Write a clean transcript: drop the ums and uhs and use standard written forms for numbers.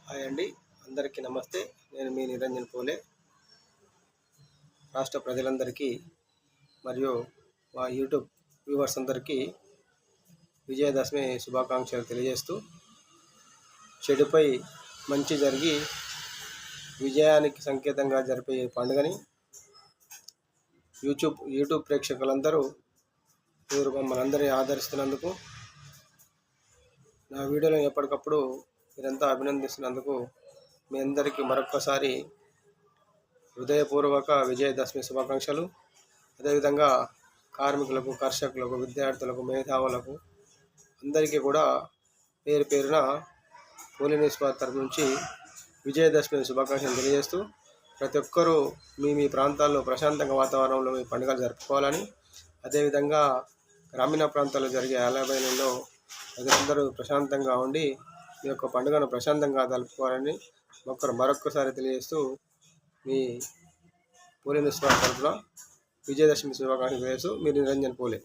Hi అండి, అందరికీ నమస్తే. నేను మీ నిరంజన్ పోలే. రాష్ట్ర ప్రజలందరికీ మరియు మా యూట్యూబ్ వ్యూవర్స్ అందరికీ విజయదశమి శుభాకాంక్షలు తెలియజేస్తూ, చెడుపై మంచి జరిగి విజయానికి సంకేతంగా జరిపే పండుగని యూట్యూబ్ ప్రేక్షకులందరూ మీరు మమ్మల్ని అందరినీ ఆదరిస్తున్నందుకు, నా వీడియోలను ఎప్పటికప్పుడు మీరంతా అభినందిస్తున్నందుకు మీ అందరికీ మరొక్కసారి హృదయపూర్వక విజయదశమి శుభాకాంక్షలు. అదేవిధంగా కార్మికులకు, కర్షకులకు, విద్యార్థులకు, మేధావులకు అందరికీ కూడా పేరు పేరున పోలీ న్యూస్ వారి తరపు నుంచి విజయదశమి శుభాకాంక్షలు తెలియజేస్తూ, ప్రతి ఒక్కరూ మీ ప్రాంతాల్లో ప్రశాంతంగా వాతావరణంలో మీ పండుగలు జరుపుకోవాలని, అదేవిధంగా గ్రామీణ ప్రాంతాల్లో జరిగే ఆలయాలలో ప్రజలందరూ ప్రశాంతంగా ఉండి మీ యొక్క పండుగను ప్రశాంతంగా జరుపుకోవాలని మరొక్కసారి తెలియజేస్తూ, మీ పోలీ న్యూస్ వారి తరపున విజయదశమి శుభాకాంక్షలు తెలియజేస్తూ మీ నిరంజన్ పోలే.